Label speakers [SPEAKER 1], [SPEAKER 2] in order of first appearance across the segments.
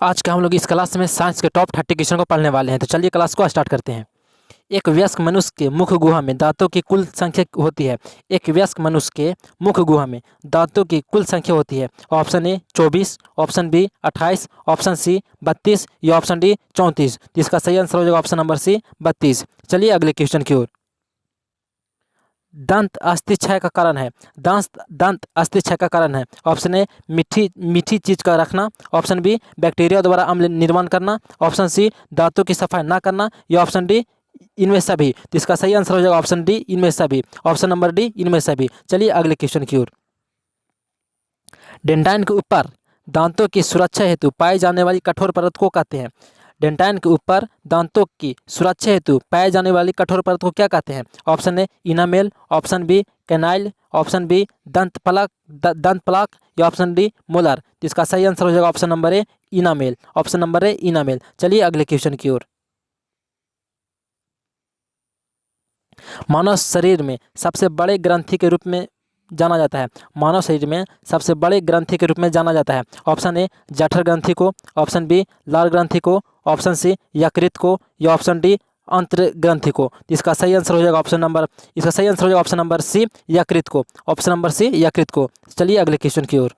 [SPEAKER 1] आज का हम लोग इस क्लास में साइंस के टॉप 30 क्वेश्चन को पढ़ने वाले हैं। तो चलिए क्लास को स्टार्ट करते हैं। एक वयस्क मनुष्य के मुख गुहा में दांतों की कुल संख्या होती है। एक वयस्क मनुष्य के मुख गुहा में दांतों की कुल संख्या होती है। Option A 24, option B 28, option C 32 या ऑप्शन डी 34। तो इसका सही आंसर हो जाएगा ऑप्शन नंबर सी 32। चलिए अगले क्वेश्चन की ओर। दंत अस्थि क्षय का कारण है। दंत अस्थि क्षय का कारण है। ऑप्शन ए मीठी चीज का रखना, ऑप्शन बी बैक्टीरिया द्वारा अम्ल निर्माण करना, ऑप्शन सी दांतों की सफाई ना करना या ऑप्शन डी इनमें सभी। तो इसका सही आंसर हो जाएगा ऑप्शन डी इनमें सभी। ऑप्शन नंबर डी इनमें सभी। चलिए अगले क्वेश्चन की ओर। डेंटाइन के ऊपर दांतों की सुरक्षा हेतु पाई जाने वाली कठोर परत को कहते हैं। डेंटाइन के ऊपर दांतों की सुरक्षा हेतु पाए जाने वाली कठोर परत को क्या कहते हैं। Option A enamel, option B canine, option B दंत प्लाक या ऑप्शन डी मोलर। तो इसका सही आंसर हो जाएगा option number A enamel. Option number A enamel. चलिए अगले क्वेश्चन की ओर। मानव शरीर में सबसे बड़े ग्रंथि के रूप में जाना जाता है। मानव शरीर में सबसे बड़े ग्रंथि के रूप में जाना जाता है। ऑप्शन ए जठर ग्रंथि को, ऑप्शन बी लाल ग्रंथि को, ऑप्शन सी यकृत को या ऑप्शन डी अंत्र ग्रंथि को। इसका सही आंसर हो जाएगा ऑप्शन नंबर सी यकृत को। ऑप्शन नंबर सी यकृत को। चलिए अगले क्वेश्चन की ओर।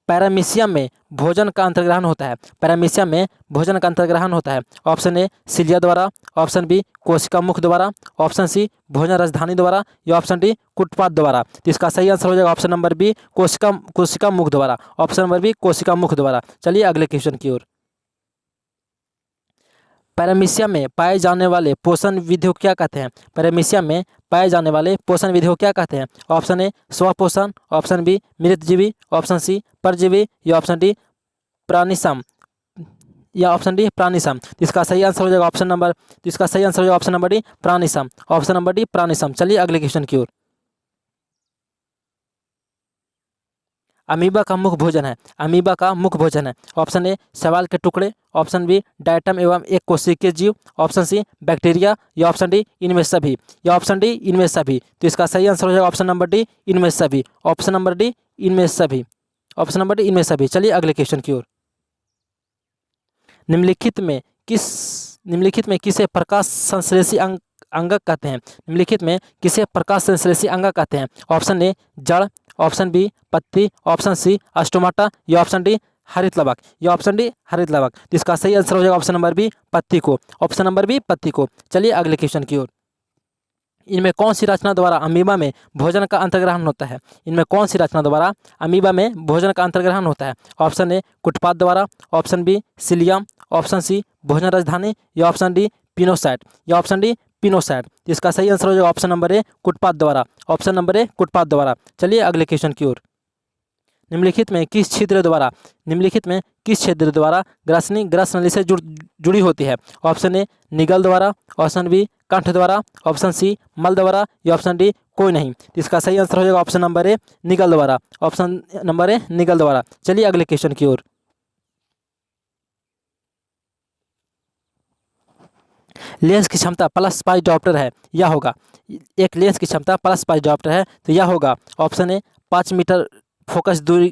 [SPEAKER 1] पैरामीशियम में भोजन का अंतर्ग्रहण होता है। पैरामीशियम में भोजन का अंतर्ग्रहण होता है। ऑप्शन ए सिलिया द्वारा, ऑप्शन बी कोशिका मुख द्वारा, ऑप्शन सी भोजन राजधानी द्वारा या ऑप्शन डी कुटपाथ द्वारा। तो इसका सही आंसर हो जाएगा ऑप्शन नंबर बी कोशिका मुख द्वारा। ऑप्शन नंबर बी कोशिका मुख द्वारा। चलिए अगले क्वेश्चन की ओर। पैरामीशियम में पाए जाने वाले पोषण विधियों क्या कहते हैं। पैरामीशियम में पाए जाने वाले पोषण विधियों क्या कहते हैं। ऑप्शन ए स्वपोषण, ऑप्शन बी मृतजीवी, ऑप्शन सी परजीवी या ऑप्शन डी प्राणिसम या ऑप्शन डी प्राणिसम। इसका सही आंसर हो जाएगा ऑप्शन नंबर डी प्राणिसम। ऑप्शन नंबर डी प्राणिसम। चलिए अगले क्वेश्चन की ओर। अमीबा का मुख्य भोजन है। अमीबा का मुख्य भोजन है। ऑप्शन ए शैवाल के टुकड़े, ऑप्शन बी डायटम एवं एक कोशिकीय जीव, ऑप्शन सी बैक्टीरिया या ऑप्शन डी इनमें सभी या ऑप्शन डी इनमें सभी। तो इसका सही आंसर हो जाएगा ऑप्शन नंबर डी इनमें सभी। ऑप्शन नंबर डी इनमें सभी। ऑप्शन नंबर डी इनमें सभी। चलिए अगले क्वेश्चन की ओर। निम्नलिखित में किसे प्रकाश संश्लेषी अंगक कहते हैं। निम्नलिखित में किसे प्रकाश संश्लेषी अंगक कहते हैं। ऑप्शन ए जड़, ऑप्शन बी पत्ती, ऑप्शन सी स्टोमाटा या ऑप्शन डी हरित लवक या ऑप्शन डी हरित लवक। तो इसका सही आंसर हो जाएगा ऑप्शन नंबर बी पत्ती को। ऑप्शन नंबर बी पत्ती को। चलिए अगले क्वेश्चन की ओर। इनमें कौन सी रचना द्वारा अमीबा में भोजन का अंतर्ग्रहण होता है। इनमें कौन सी रचना द्वारा अमीबा में भोजन का अंतर्ग्रहण होता है। ऑप्शन ए कुटपाथ द्वारा, option B cilium, option C भोजन राजधानी या ऑप्शन डी पिनोसाइट या ऑप्शन डी पिनोसाइट। इसका सही आंसर हो जाएगा ऑप्शन नंबर ए कुटपाथ द्वारा। ऑप्शन नंबर ए कुटपाथ द्वारा। चलिए अगले क्वेश्चन की ओर। निम्नलिखित में किस छिद्र द्वारा ग्रसनी ग्रस नली से जुड़ी होती है। ऑप्शन ए निगल द्वारा, ऑप्शन बी कंठ द्वारा, ऑप्शन सी मल द्वारा या ऑप्शन डी कोई नहीं। इसका सही आंसर हो जाएगा ऑप्शन नंबर ए निगल द्वारा। ऑप्शन नंबर ए निगल द्वारा। चलिए अगले क्वेश्चन की ओर। लेंस की क्षमता प्लस पाई डायोप्टर है या होगा। एक लेंस की क्षमता प्लस पाई डायोप्टर है तो यह होगा। ऑप्शन ए 5 मीटर फोकस दूरी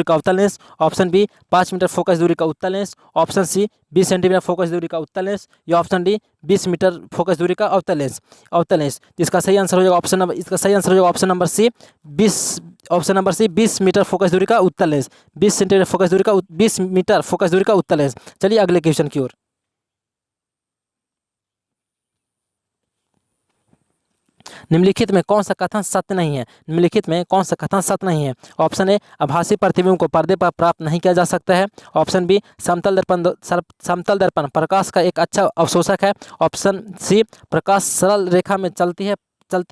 [SPEAKER 1] का अवतल lens, option B 5 metre focus दूरी का उत्तल lens, option C 20 centimetre focus दूरी का उत्तल लेंस या ऑप्शन डी 20 मीटर फोकस दूरी का अवतल लेंस। इसका सही आंसर हो जाएगा option number C 20 metre focus दूरी का उत्तल लेंस। 20 मीटर फोकस दूरी का उत्तल लेंस। चलिए अगले क्वेश्चन की ओर। निम्नलिखित में कौन सा कथन सत्य नहीं है। ऑप्शन ए आभासी प्रतिबिंब को पर्दे पर प्राप्त नहीं किया जा सकता है, ऑप्शन बी समतल दर्पण प्रकाश का एक अच्छा अवशोषक है, ऑप्शन सी प्रकाश सरल रेखा में चलती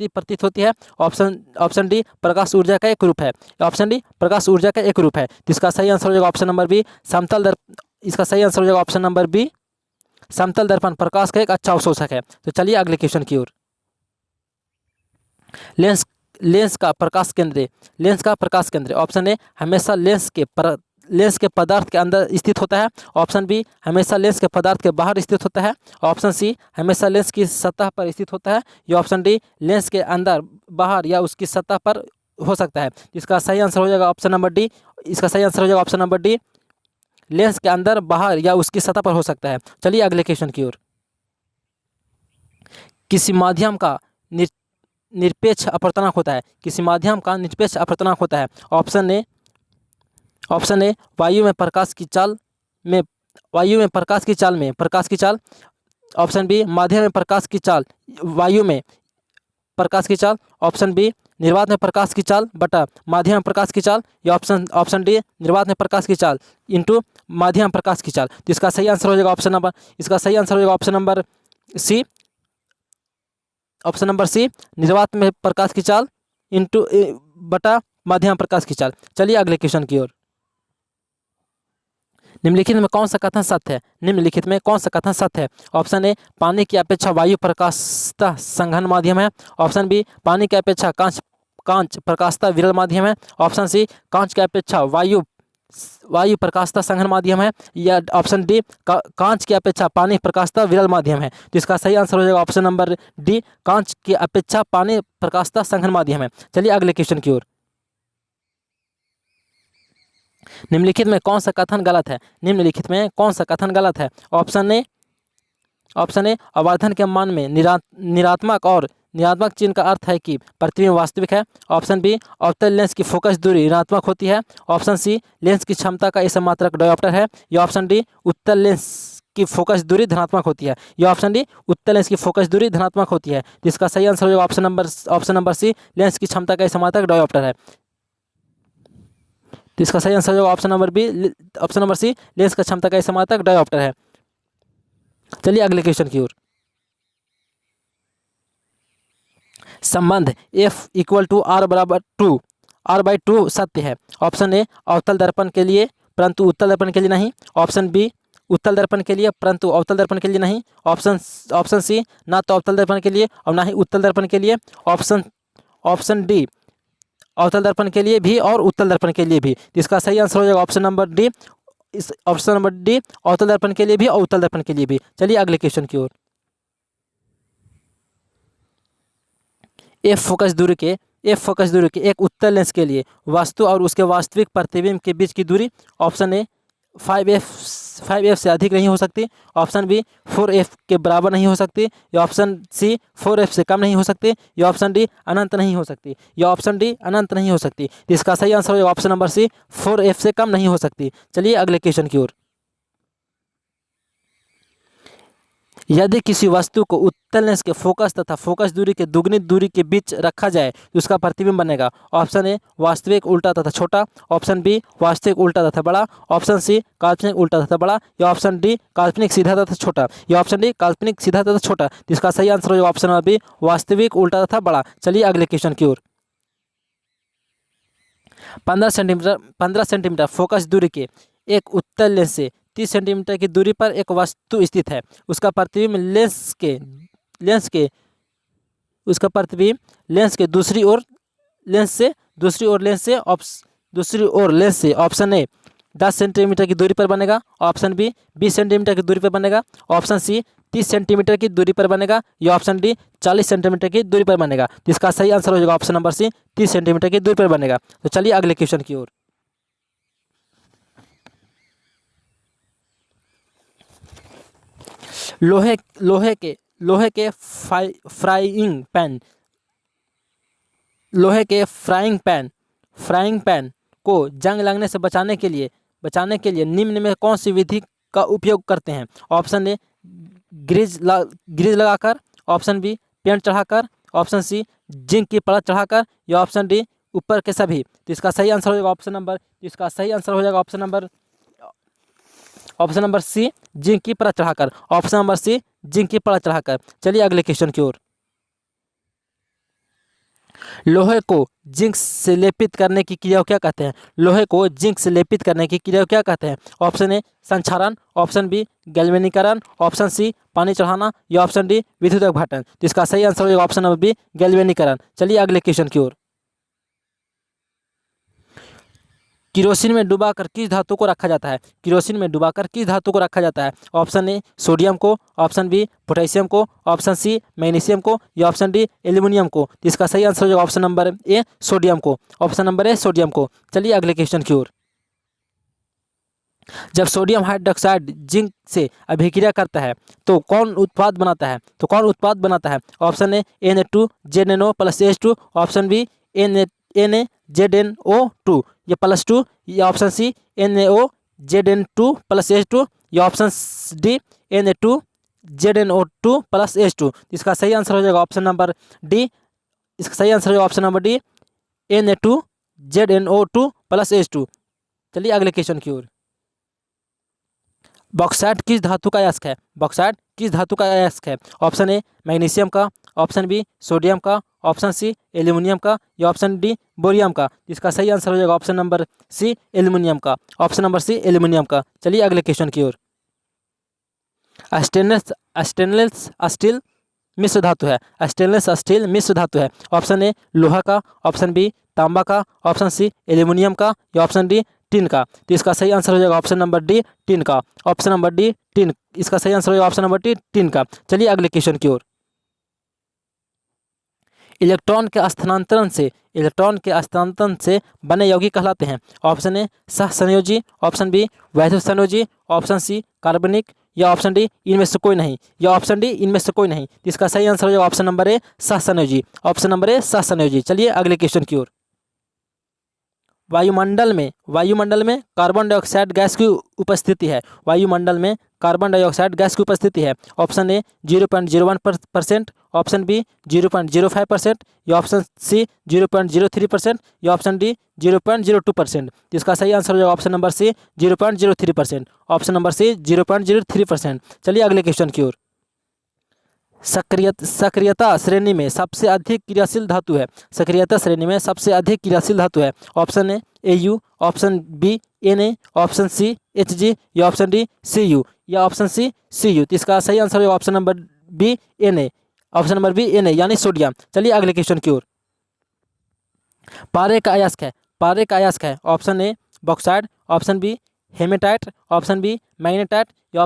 [SPEAKER 1] प्रतीत होती है, ऑप्शन डी प्रकाश ऊर्जा का एक रूप है, तो इसका सही आंसर हो जाएगा ऑप्शन नंबर बी समतल दर्पण प्रकाश का एक अच्छा अवशोषक है। तो चलिए अगले क्वेश्चन की ओर। लेंस का प्रकाश केंद्र ऑप्शन ए हमेशा लेंस के पदार्थ के अंदर स्थित होता है, ऑप्शन बी हमेशा लेंस के पदार्थ के बाहर स्थित होता है, ऑप्शन सी हमेशा लेंस की सतह पर स्थित होता है या ऑप्शन डी लेंस के अंदर बाहर या उसकी सतह पर हो सकता है। इसका सही आंसर हो जाएगा ऑप्शन नंबर डी इसका सही आंसर हो जाएगा ऑप्शन नंबर डी, लेंस के अंदर, बाहर या उसकी सतह पर हो सकता है। चलिए अगले क्वेश्चन की ओर। किसी माध्यम का निरपेक्ष अपवर्तनांक होता है। किसी माध्यम का निरपेक्ष अपवर्तनांक होता है। ऑप्शन ए वायु में प्रकाश की चाल में प्रकाश की चाल। ऑप्शन बी माध्यम में प्रकाश की चाल, वायु में प्रकाश की चाल। ऑप्शन बी निर्वात में प्रकाश की चाल बटा माध्यम में प्रकाश की चाल, या ऑप्शन डी निर्वात में प्रकाश की चाल इंटू माध्यम में प्रकाश की चाल। तो इसका सही आंसर हो जाएगा option number C. Option number C निर्वात में प्रकाश की चाल इंटू बटा माध्यम में प्रकाश की चाल। चलिए अगले क्वेश्चन की ओर। निम्नलिखित में कौन सा कथन सत्य है? ऑप्शन ए पानी की अपेक्षा वायु प्रकाशतः संघन माध्यम है। ऑप्शन बी पानी की अपेक्षा कांच प्रकाशतः विरल माध्यम है। ऑप्शन सी कांच की अपेक्षा वायु प्रकाशतः संघन माध्यम है, या ऑप्शन डी कांच की अपेक्षा पानी प्रकाशतः विरल माध्यम है। तो इसका सही आंसर हो जाएगा ऑप्शन नंबर डी, कांच की अपेक्षा पानी प्रकाशतः संघन माध्यम है। चलिए अगले क्वेश्चन की ओर। निम्नलिखित में कौन सा कथन गलत है? ऑप्शन ए आवर्धन के मान में निरात्मक चिन्ह का अर्थ है कि प्रतिबिंब वास्तविक है। ऑप्शन बी अवतल लेंस की फोकस दूरी ऋणात्मक होती है। ऑप्शन सी लेंस की क्षमता का एक मात्रक डायोप्टर है, या ऑप्शन डी उत्तल लेंस की फोकस दूरी धनात्मक होती है, या ऑप्शन डी उत्तल लेंस की फोकस दूरी धनात्मक होती है। जिसका सही आंसर हो जाएगा ऑप्शन नंबर सी, लेंस की क्षमता का एक मात्रक डायोप्टर है। तो इसका सही आंसर होगा ऑप्शन नंबर सी, लेंस का क्षमता का समातक डायोप्टर है। चलिए अगले क्वेश्चन की ओर। संबंध F = R/2 सत्य है। ऑप्शन ए अवतल दर्पण के लिए परंतु उत्तल दर्पण के लिए नहीं। ऑप्शन बी उत्तल दर्पण के लिए परंतु अवतल दर्पण के लिए नहीं। ऑप्शन सी ना तो अवतल दर्पण के लिए और ना ही उत्तल दर्पण के लिए। ऑप्शन डी अवतल दर्पण के लिए भी और उत्तल दर्पण के लिए भी। इसका सही आंसर हो जाएगा ऑप्शन नंबर डी, अवतल दर्पण के लिए भी और उत्तल दर्पण के लिए भी। चलिए अगले क्वेश्चन की ओर। एफ फोकस दूरी के एक उत्तल लेंस के लिए वस्तु और उसके वास्तविक प्रतिबिंब के बीच की दूरी ऑप्शन ए 5f से अधिक नहीं हो सकती। ऑप्शन बी 4f के बराबर नहीं हो सकती, या ऑप्शन सी 4f से कम नहीं हो सकती, या ऑप्शन डी अनंत नहीं हो सकती, या ऑप्शन डी अनंत नहीं हो सकती। तो इसका सही आंसर होगा ऑप्शन नंबर सी, 4f से कम नहीं हो सकती। चलिए अगले क्वेश्चन की ओर। यदि किसी वस्तु को उत्तल लेंस के फोकस तथा फोकस दूरी के दुगनी दूरी के बीच रखा जाए तो उसका प्रतिबिंब बनेगा। ऑप्शन ए वास्तविक उल्टा तथा छोटा। ऑप्शन बी वास्तविक उल्टा तथा बड़ा। ऑप्शन सी काल्पनिक उल्टा तथा बड़ा, या ऑप्शन डी काल्पनिक सीधा तथा छोटा, या ऑप्शन डी काल्पनिक सीधा तथा छोटा। तो इसका सही आंसर होगा ऑप्शन नंबर बी, वास्तविक उल्टा तथा बड़ा। चलिए अगले क्वेश्चन की ओर। 15 सेंटीमीटर फोकस दूरी के एक उत्तल लेंस से 30 सेंटीमीटर की दूरी पर एक वस्तु स्थित है। उसका प्रतिबिंब लेंस के दूसरी ओर लेंस से ऑप्शन ए 10 सेंटीमीटर की दूरी पर बनेगा। ऑप्शन बी 20 सेंटीमीटर की दूरी पर बनेगा। ऑप्शन सी 30 सेंटीमीटर की दूरी पर बनेगा, या ऑप्शन डी 40 सेंटीमीटर की दूरी पर बनेगा। तो इसका सही आंसर हो जाएगा ऑप्शन नंबर सी, 30 सेंटीमीटर की दूरी पर बनेगा। तो चलिए अगले क्वेश्चन की ओर। लोहे के फ्राइंग पैन को जंग लगने से बचाने के लिए निम्न में कौन सी विधि का उपयोग करते हैं? ऑप्शन ए ग्रीज लगाकर। ऑप्शन बी पेंट चढ़ाकर। ऑप्शन सी जिंक की परत चढ़ाकर, या ऑप्शन डी ऊपर के सभी। तो इसका सही आंसर हो जाएगा ऑप्शन नंबर सी जिंक की परत चढ़ाकर। ऑप्शन नंबर सी जिंक की परत चढ़ाकर। चलिए अगले क्वेश्चन की ओर। लोहे को जिंक से लेपित करने की क्रिया को क्या कहते हैं? ऑप्शन ए संक्षारण। ऑप्शन बी गैल्वेनीकरण। ऑप्शन सी पानी चढ़ाना, या ऑप्शन डी विद्युत अपघटन। तो इसका सही आंसर हो जाएगा ऑप्शन नंबर बी गैल्वेनीकरण। चलिए अगले क्वेश्चन की ओर। किरोसिन में डुबाकर किस धातु को रखा जाता है? ऑप्शन ए सोडियम को। ऑप्शन बी पोटेशियम को। ऑप्शन सी मैग्नीशियम को, या ऑप्शन डी एल्यूमिनियम को। तो इसका सही आंसर हो जाएगा ऑप्शन नंबर ए सोडियम को। चलिए अगले क्वेश्चन की ओर। जब सोडियम हाइड्रोक्साइड जिंक से अभिक्रिया करता है तो कौन उत्पाद बनाता है? तो कौन उत्पाद बनाता है? Option A Na2ZNO plus H2, option B NaZNO2 ये +2, या ऑप्शन सी NaOZN2 प्लस H2, या option D Na2ZNO2 plus H2। इसका सही आंसर हो जाएगा ऑप्शन नंबर डी। इसका सही आंसर हो जाएगा option number D Na2ZNO2 plus H2। चलिए अगले क्वेश्चन की ओर। बॉक्साइट किस धातु का अयस्क है? बॉक्साइट किस धातु का अयस्क है? ऑप्शन ए मैग्नीशियम का, ऑप्शन बी सोडियम का, ऑप्शन सी एल्यूमिनियम का, या ऑप्शन डी बोरियम का। इसका सही आंसर हो जाएगा ऑप्शन नंबर सी एल्यूमिनियम का। ऑप्शन नंबर सी एल्यूमिनियम का। चलिए अगले क्वेश्चन की ओर। स्टेनलेस स्टील मिश्र धातु है। स्टेनलेस स्टील मिश्र धातु है। ऑप्शन ए लोहा का, ऑप्शन बी तांबा का, ऑप्शन सी एल्यूमिनियम का, या ऑप्शन डी टिन का। तो इसका सही आंसर हो जाएगा ऑप्शन नंबर डी टिन का। Option number D tin. इसका सही आंसर हो जाएगा ऑप्शन नंबर डी टिन का। चलिए अगले क्वेश्चन की ओर। इलेक्ट्रॉन के स्थानांतरण से बने यौगिक कहलाते हैं। ऑप्शन ए सहसंयोजी, ऑप्शन बी वैधसंयोजी, ऑप्शन सी कार्बनिक, या ऑप्शन डी इनमें से कोई नहीं, या ऑप्शन डी इनमें से कोई नहीं। इसका सही आंसर हो जाएगा ऑप्शन नंबर ए सहसंयोजी। ऑप्शन नंबर ए सहसंयोजी। चलिए अगले क्वेश्चन की ओर। वायुमंडल में कार्बन डाइऑक्साइड गैस की उपस्थिति है। वायुमंडल में कार्बन डाइऑक्साइड गैस की उपस्थिति है। ऑप्शन ए 0.01%, ऑप्शन बी 0.05%, या ऑप्शन सी 0.03%, या ऑप्शन डी 0.02%। इसका सही आंसर हो जाएगा option number C 0.03%। Option number C 0.03%। चलिए अगले क्वेश्चन की ओर। सक्रियता श्रेणी में सबसे अधिक क्रियाशील धातु है। सक्रियता श्रेणी में सबसे अधिक क्रियाशील धातु है। Option A Au, option B Na, option C Hg, या ऑप्शन डी Cu, या ऑप्शन सी Cu। तो इसका सही आंसर है option number B Na। Option number B Na यानी सोडियम। चलिए अगले क्वेश्चन की ओर। पारे का अयस्क है। Option A bauxite, option B haematite, option B magnetite, या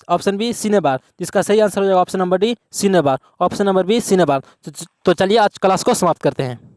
[SPEAKER 1] ऑप्शन बी सिनेबार। इसका सही आंसर हो जाएगा option number D cinnabar. Option number B cinnabar. तो चलिए आज क्लास को समाप्त करते हैं।